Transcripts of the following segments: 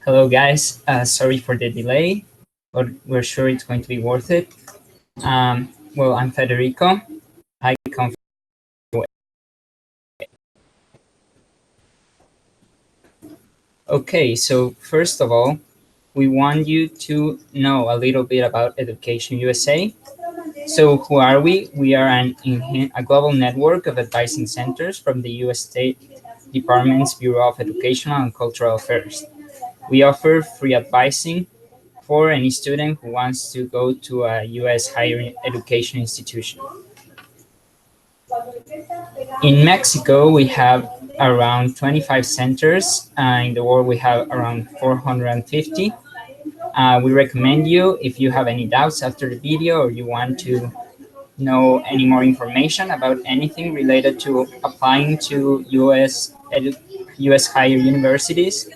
Hello, guys. Sorry for the delay, but we're sure it's going to be worth it. Well, I'm Federico. I come from. Okay, so first of all, we want you to know a little bit about Education USA. So who are we? We are a global network of advising centers from the U.S. State Department's Bureau of Educational and Cultural Affairs. We offer free advising for any student who wants to go to a U.S. higher education institution. In Mexico, we have around 25 centers. In the world, we have around 450. We recommend you, if you have any doubts after the video or you want to know any more information about anything related to applying to US higher universities,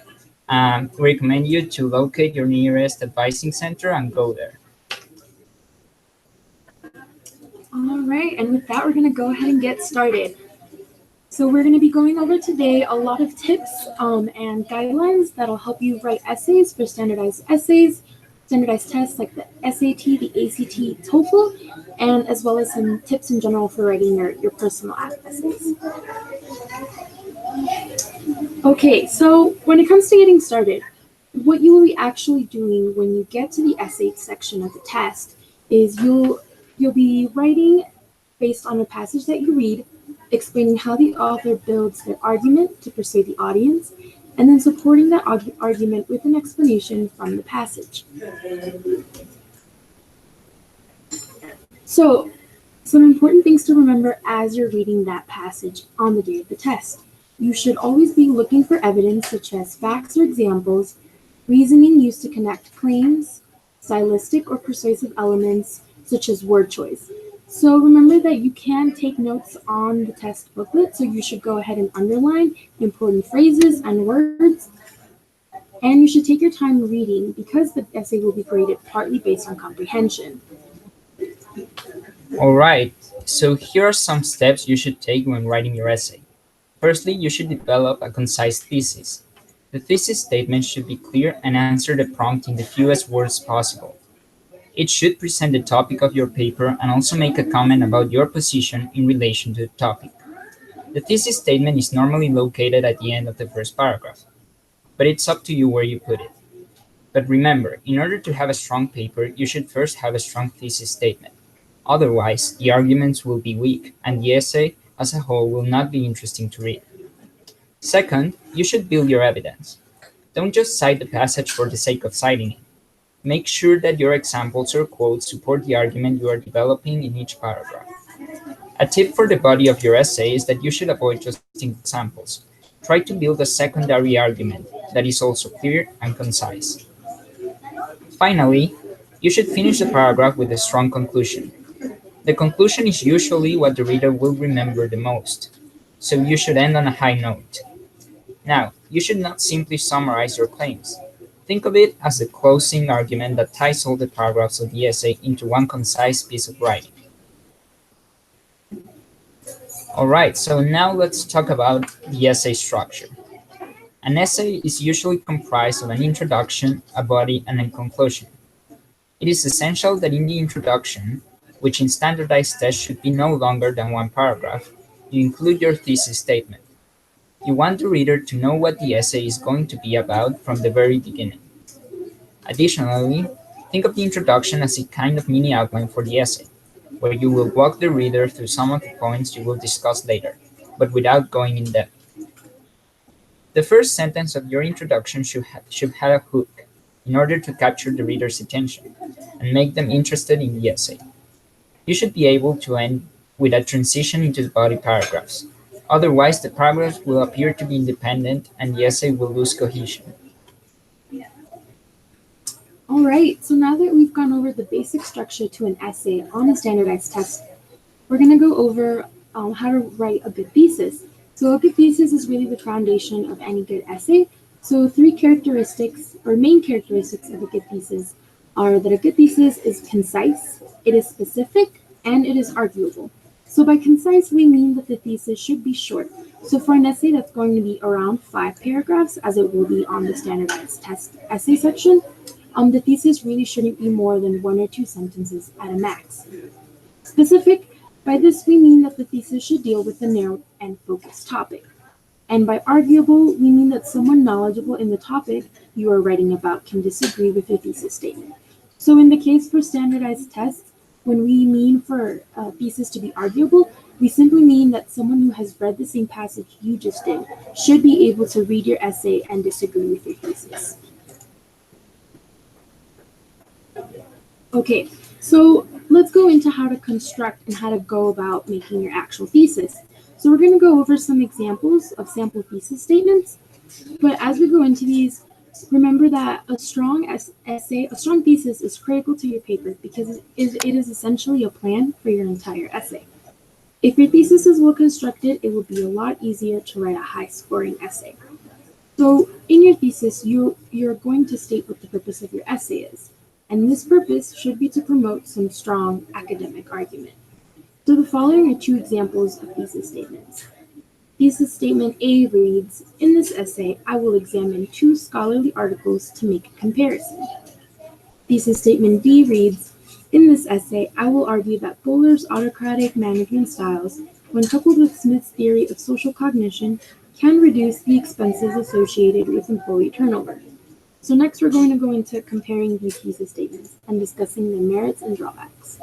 we recommend you to locate your nearest advising center and go there. All right, and with that, we're going to go ahead and get started. So we're going to be going over today a lot of tips and guidelines that'll help you write essays for standardized essays, standardized tests like the SAT, the ACT, TOEFL, and as well as some tips in general for writing your personal essays. Okay, so when it comes to getting started, what you will be actually doing when you get to the essay section of the test is you'll be writing based on a passage that you read, explaining how the author builds their argument to persuade the audience, and then supporting that argument with an explanation from the passage. So, some important things to remember as you're reading that passage on the day of the test. You should always be looking for evidence such as facts or examples, reasoning used to connect claims, stylistic or persuasive elements such as word choice. So remember that you can take notes on the test booklet, so you should go ahead and underline important phrases and words. And you should take your time reading because the essay will be graded partly based on comprehension. All right, so here are some steps you should take when writing your essay. Firstly, you should develop a concise thesis. The thesis statement should be clear and answer the prompt in the fewest words possible. It should present the topic of your paper and also make a comment about your position in relation to the topic. The thesis statement is normally located at the end of the first paragraph, but it's up to you where you put it. But remember, in order to have a strong paper, you should first have a strong thesis statement. Otherwise, the arguments will be weak, and the essay as a whole will not be interesting to read. Second, you should build your evidence. Don't just cite the passage for the sake of citing it. Make sure that your examples or quotes support the argument you are developing in each paragraph. A tip for the body of your essay is that you should avoid just examples. Try to build a secondary argument that is also clear and concise. Finally, you should finish the paragraph with a strong conclusion. The conclusion is usually what the reader will remember the most, so you should end on a high note. Now, you should not simply summarize your claims. Think of it as the closing argument that ties all the paragraphs of the essay into one concise piece of writing. Alright, so now let's talk about the essay structure. An essay is usually comprised of an introduction, a body, and a conclusion. It is essential that in the introduction, which in standardized tests should be no longer than one paragraph, you include your thesis statement. You want the reader to know what the essay is going to be about from the very beginning. Additionally, think of the introduction as a kind of mini outline for the essay, where you will walk the reader through some of the points you will discuss later, but without going in depth. The first sentence of your introduction should have a hook in order to capture the reader's attention and make them interested in the essay. You should be able to end with a transition into the body paragraphs. Otherwise, the paragraphs will appear to be independent and the essay will lose cohesion. All right, so now that we've gone over the basic structure to an essay on a standardized test, we're going to go over how to write a good thesis. So a good thesis is really the foundation of any good essay. So three characteristics or main characteristics of a good thesis are that a good thesis is concise, it is specific, and it is arguable. So by concise, we mean that the thesis should be short. So for an essay that's going to be around 5 paragraphs, as it will be on the standardized test essay section, the thesis really shouldn't be more than 1 or 2 sentences at a max. Specific, by this we mean that the thesis should deal with a narrow and focused topic. And by arguable, we mean that someone knowledgeable in the topic you are writing about can disagree with your thesis statement. So in the case for standardized tests, when we mean for a thesis to be arguable, we simply mean that someone who has read the same passage you just did should be able to read your essay and disagree with your thesis. Okay, so let's go into how to construct and how to go about making your actual thesis. So we're going to go over some examples of sample thesis statements, but as we go into these, remember that a strong thesis is critical to your paper because it is essentially a plan for your entire essay. If your thesis is well constructed, it will be a lot easier to write a high-scoring essay. So in your thesis, you're going to state what the purpose of your essay is, and this purpose should be to promote some strong academic argument. So the following are 2 examples of thesis statements. Thesis statement A reads, "In this essay, I will examine 2 scholarly articles to make a comparison." Thesis statement B reads, "In this essay, I will argue that Bowler's autocratic management styles, when coupled with Smith's theory of social cognition, can reduce the expenses associated with employee turnover." So next we're going to go into comparing these thesis statements and discussing their merits and drawbacks.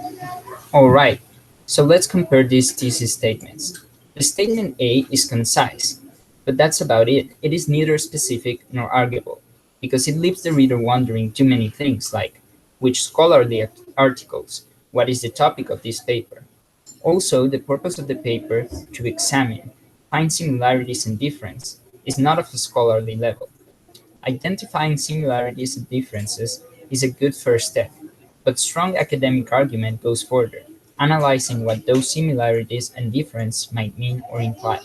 All right, so let's compare these thesis statements. The statement A is concise, but that's about it. It is neither specific nor arguable, because it leaves the reader wondering too many things like, which scholarly articles, what is the topic of this paper? Also, the purpose of the paper, to examine, find similarities and difference, is not of a scholarly level. Identifying similarities and differences is a good first step, but strong academic argument goes further, analyzing what those similarities and differences might mean or imply.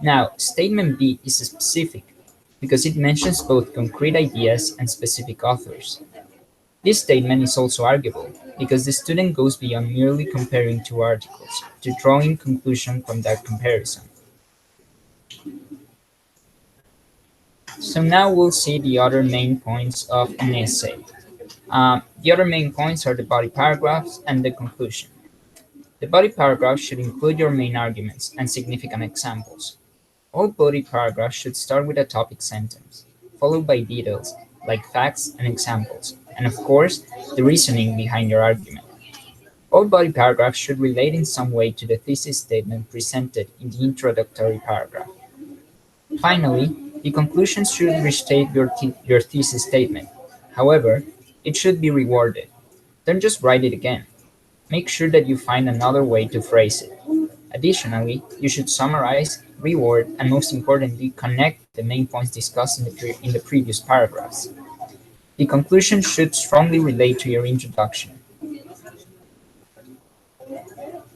Now, statement B is specific because it mentions both concrete ideas and specific authors. This statement is also arguable because the student goes beyond merely comparing 2 articles to drawing conclusions from that comparison. So now we'll see the other main points of an essay. The other main points are the body paragraphs and the conclusion. The body paragraph should include your main arguments and significant examples. All body paragraphs should start with a topic sentence, followed by details like facts and examples, and of course, the reasoning behind your argument. All body paragraphs should relate in some way to the thesis statement presented in the introductory paragraph. Finally, the conclusion should restate your thesis statement. However, it should be reworded. Don't just write it again. Make sure that you find another way to phrase it. Additionally, you should summarize, reword, and most importantly, connect the main points discussed in the previous paragraphs. The conclusion should strongly relate to your introduction.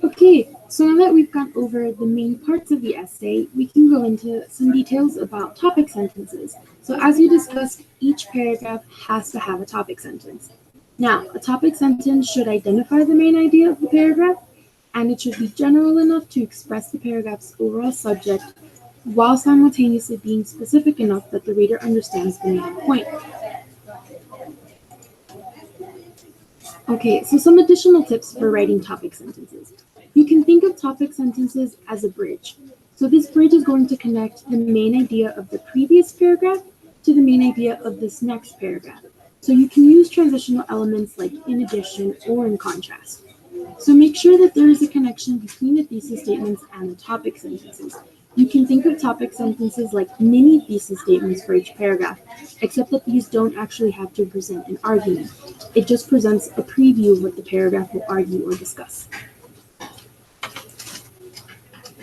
Okay, so now that we've gone over the main parts of the essay, we can go into some details about topic sentences. So as we discussed, each paragraph has to have a topic sentence. Now, a topic sentence should identify the main idea of the paragraph, and it should be general enough to express the paragraph's overall subject while simultaneously being specific enough that the reader understands the main point. Okay, so some additional tips for writing topic sentences. You can think of topic sentences as a bridge. So this bridge is going to connect the main idea of the previous paragraph to the main idea of this next paragraph. So you can use transitional elements like in addition or in contrast. So make sure that there is a connection between the thesis statements and the topic sentences. You can think of topic sentences like mini thesis statements for each paragraph, except that these don't actually have to present an argument. It just presents a preview of what the paragraph will argue or discuss.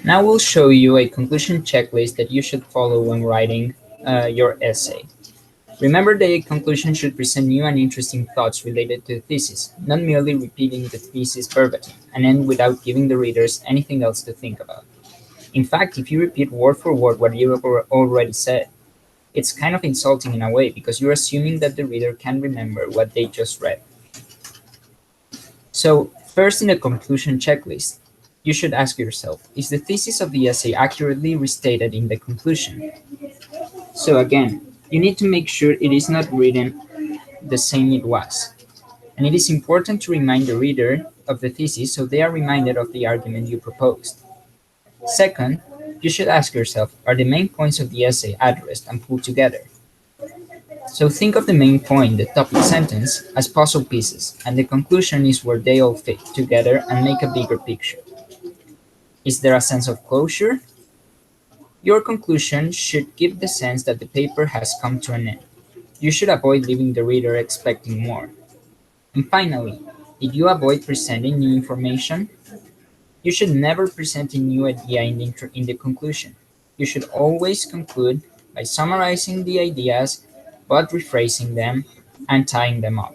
Now we'll show you a conclusion checklist that you should follow when writing your essay. Remember that a conclusion should present new and interesting thoughts related to the thesis, not merely repeating the thesis verbatim, and end without giving the readers anything else to think about. In fact, if you repeat word for word what you have already said, it's kind of insulting in a way because you're assuming that the reader can remember what they just read. So, first in the conclusion checklist, You should ask yourself, is the thesis of the essay accurately restated in the conclusion? So again, you need to make sure it is not written the same it was. And it is important to remind the reader of the thesis so they are reminded of the argument you proposed. Second, you should ask yourself, are the main points of the essay addressed and pulled together? So think of the main point, the topic sentence, as puzzle pieces, and the conclusion is where they all fit together and make a bigger picture. Is there a sense of closure? Your conclusion should give the sense that the paper has come to an end. You should avoid leaving the reader expecting more. And finally, did you avoid presenting new information? You should never present a new idea in the conclusion. You should always conclude by summarizing the ideas, but rephrasing them and tying them up.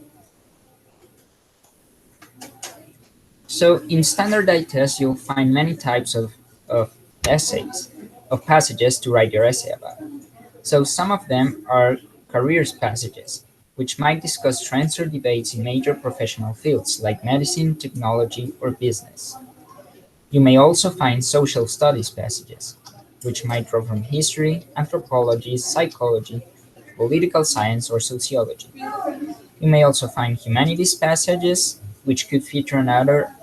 So in standardized tests, you'll find many types of essays, of passages to write your essay about. So some of them are careers passages, which might discuss trends or debates in major professional fields like medicine, technology, or business. You may also find social studies passages, which might draw from history, anthropology, psychology, political science, or sociology. You may also find humanities passages, which could feature another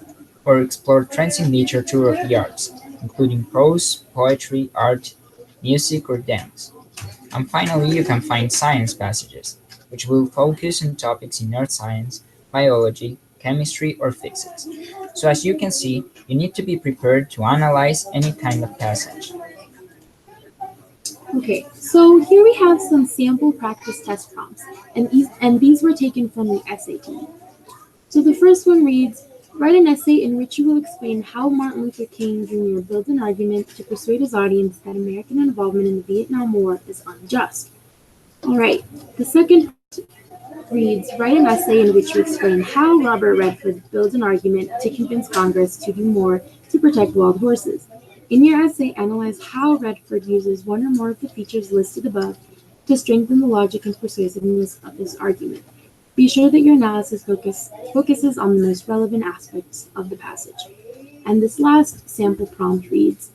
or explore trends in literature or the arts, including prose, poetry, art, music, or dance. And finally, you can find science passages, which will focus on topics in earth science, biology, chemistry, or physics. So as you can see, you need to be prepared to analyze any kind of passage. Okay, so here we have some sample practice test prompts, and these were taken from the SAT. So the first one reads, write an essay in which you will explain how Martin Luther King Jr. built an argument to persuade his audience that American involvement in the Vietnam War is unjust. All right, the second reads, write an essay in which you explain how Robert Redford built an argument to convince Congress to do more to protect wild horses. In your essay, analyze how Redford uses one or more of the features listed above to strengthen the logic and persuasiveness of his argument. Be sure that your analysis focuses on the most relevant aspects of the passage. And this last sample prompt reads,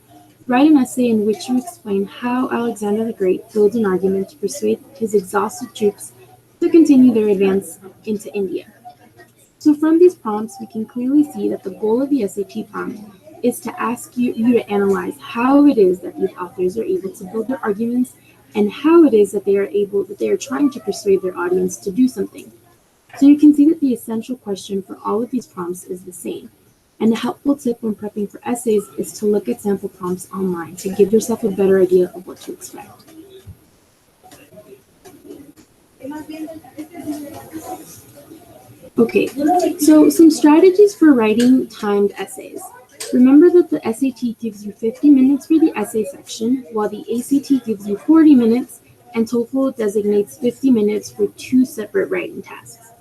write an essay in which you explain how Alexander the Great builds an argument to persuade his exhausted troops to continue their advance into India. So from these prompts, we can clearly see that the goal of the SAT prompt is to ask you to analyze how it is that these authors are able to build their arguments and how it is that they are trying to persuade their audience to do something. So you can see that the essential question for all of these prompts is the same. And a helpful tip when prepping for essays is to look at sample prompts online to give yourself a better idea of what to expect. Okay, so some strategies for writing timed essays. Remember that the SAT gives you 50 minutes for the essay section, while the ACT gives you 40 minutes, and TOEFL designates 50 minutes for two separate writing tasks.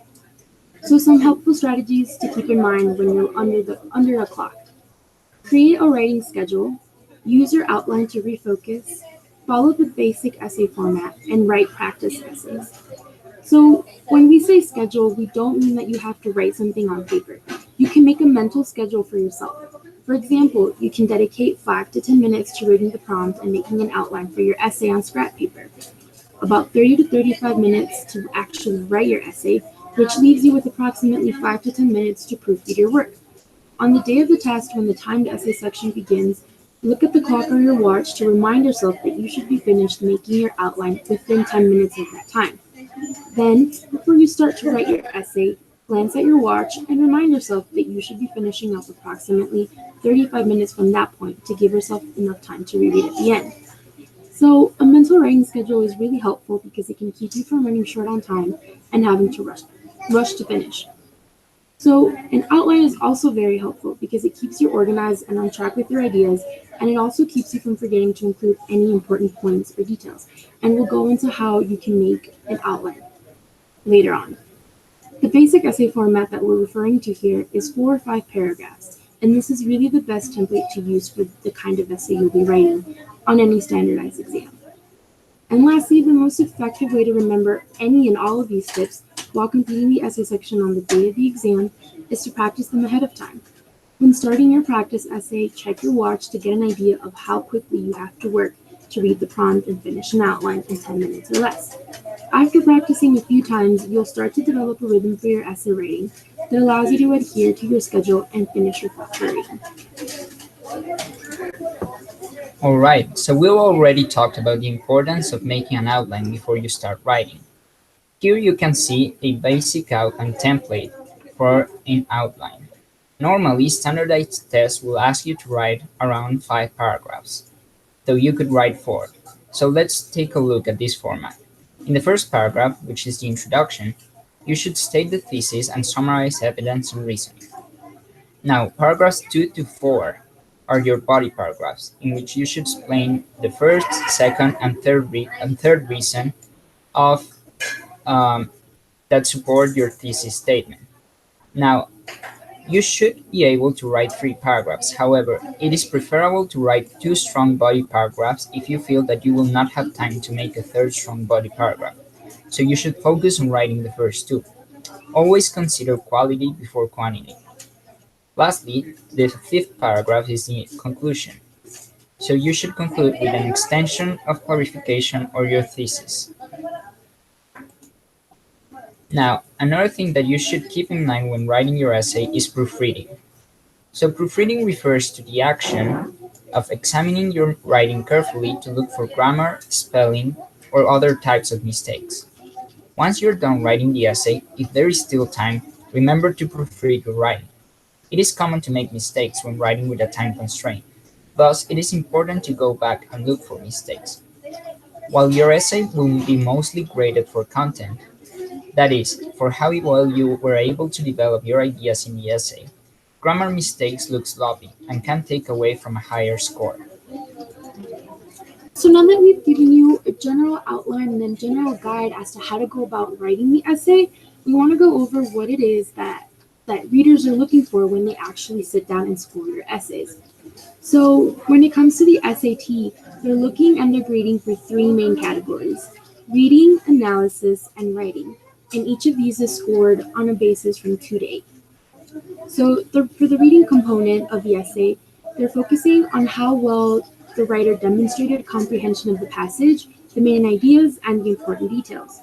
So some helpful strategies to keep in mind when you're under a clock. Create a writing schedule, use your outline to refocus, follow the basic essay format, and write practice essays. So when we say schedule, we don't mean that you have to write something on paper. You can make a mental schedule for yourself. For example, you can dedicate 5 to 10 minutes to reading the prompt and making an outline for your essay on scrap paper. About 30 to 35 minutes to actually write your essay, which leaves you with approximately 5 to 10 minutes to proofread your work. On the day of the test, when the timed essay section begins, look at the clock on your watch to remind yourself that you should be finished making your outline within 10 minutes of that time. Then, before you start to write your essay, glance at your watch and remind yourself that you should be finishing up approximately 35 minutes from that point to give yourself enough time to reread at the end. So, a mental writing schedule is really helpful because it can keep you from running short on time and having to rush to finish. So, an outline is also very helpful because it keeps you organized and on track with your ideas, and it also keeps you from forgetting to include any important points or details. And we'll go into how you can make an outline later on. The basic essay format that we're referring to here is 4 or 5 paragraphs, and this is really the best template to use for the kind of essay you'll be writing on any standardized exam. And lastly, the most effective way to remember any and all of these tips while completing the essay section on the day of the exam is to practice them ahead of time. When starting your practice essay, check your watch to get an idea of how quickly you have to work to read the prompt and finish an outline in 10 minutes or less. After practicing a few times, you'll start to develop a rhythm for your essay writing that allows you to adhere to your schedule and finish your thoughtful reading. All right, so we've already talked about the importance of making an outline before you start writing. Here you can see a basic outline template for an outline. Normally, standardized tests will ask you to write around 5 paragraphs, though you could write 4. So let's take a look at this format. In the first paragraph, which is the introduction, you should state the thesis and summarize evidence and reasoning. Now, paragraphs 2 to 4 are your body paragraphs, in which you should explain the first, second, and third reason of um, that support your thesis statement. Now, you should be able to write 3 paragraphs. However, it is preferable to write 2 strong body paragraphs if you feel that you will not have time to make a third strong body paragraph. So you should focus on writing the first 2. Always consider quality before quantity. Lastly, the fifth paragraph is the conclusion. So you should conclude with an extension of clarification or your thesis. Now, another thing that you should keep in mind when writing your essay is proofreading. So proofreading refers to the action of examining your writing carefully to look for grammar, spelling, or other types of mistakes. Once you're done writing the essay, if there is still time, remember to proofread your writing. It is common to make mistakes when writing with a time constraint. Thus, it is important to go back and look for mistakes. While your essay will be mostly graded for content, that is, for how well you were able to develop your ideas in the essay, grammar mistakes look sloppy and can take away from a higher score. So now that we've given you a general outline and then general guide as to how to go about writing the essay, we want to go over what it is that readers are looking for when they actually sit down and score your essays. So when it comes to the SAT, they're looking and they're grading for 3 main categories: reading, analysis, and writing. And each of these is scored on a basis from 2 to 8. So for the reading component of the essay, they're focusing on how well the writer demonstrated comprehension of the passage, the main ideas, and the important details.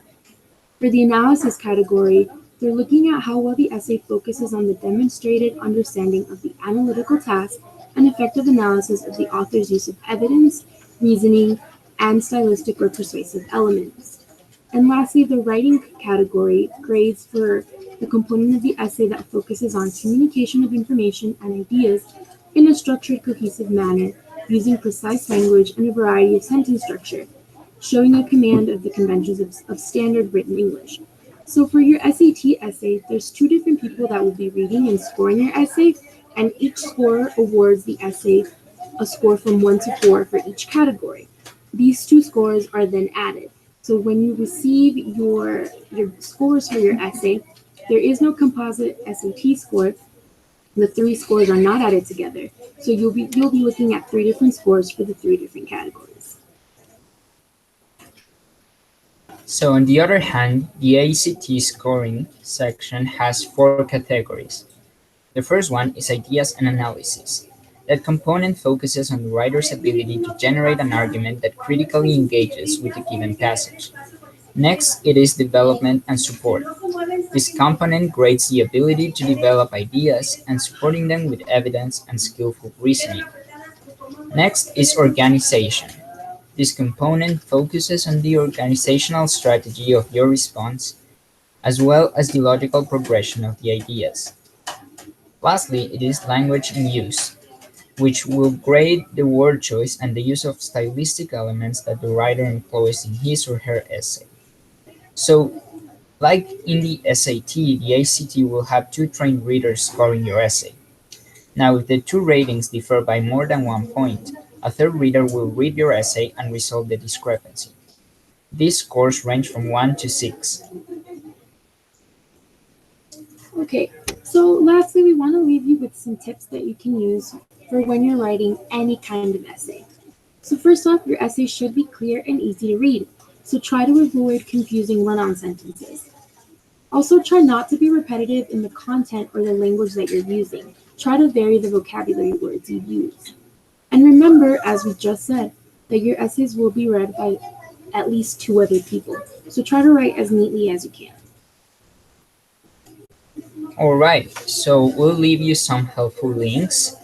For the analysis category, they're looking at how well the essay focuses on the demonstrated understanding of the analytical task and effective analysis of the author's use of evidence, reasoning, and stylistic or persuasive elements. And lastly, the writing category grades for the component of the essay that focuses on communication of information and ideas in a structured, cohesive manner, using precise language and a variety of sentence structure, showing a command of the conventions of standard written English. So for your SAT essay, there's 2 different people that will be reading and scoring your essay, and each score awards the essay a score from 1 to 4 for each category. These 2 scores are then added. So when you receive your scores for your essay, there is no composite SAT score. The 3 scores are not added together. So you'll be looking at 3 different scores for the 3 different categories. So on the other hand, the ACT scoring section has 4 categories. The first one is ideas and analysis. That component focuses on the writer's ability to generate an argument that critically engages with a given passage. Next, it is development and support. This component grades the ability to develop ideas and supporting them with evidence and skillful reasoning. Next is organization. This component focuses on the organizational strategy of your response, as well as the logical progression of the ideas. Lastly, it is language and use, which will grade the word choice and the use of stylistic elements that the writer employs in his or her essay. So, like in the SAT, the ACT will have 2 trained readers scoring your essay. Now, if the 2 ratings differ by more than 1 point, a third reader will read your essay and resolve the discrepancy. These scores range from 1 to 6. Okay, so lastly, we want to leave you with some tips that you can use for when you're writing any kind of essay. So first off, your essay should be clear and easy to read. So try to avoid confusing run-on sentences. Also, try not to be repetitive in the content or the language that you're using. Try to vary the vocabulary words you use. And remember, as we just said, that your essays will be read by at least two other people. So try to write as neatly as you can. All right, so we'll leave you some helpful links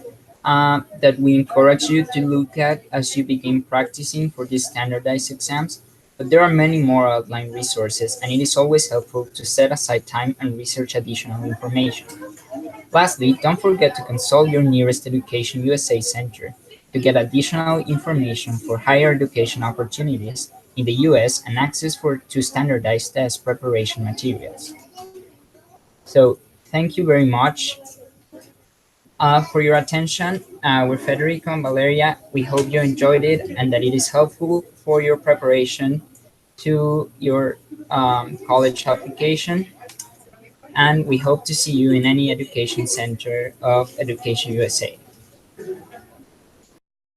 that we encourage you to look at as you begin practicing for these standardized exams. But there are many more outline resources, and it is always helpful to set aside time and research additional information. Lastly, don't forget to consult your nearest Education USA Center to get additional information for higher education opportunities in the US and access to standardized test preparation materials. So, thank you very much for your attention. With Federico and Valeria, we hope you enjoyed it and that it is helpful for your preparation to your college application. And we hope to see you in any education center of Education USA.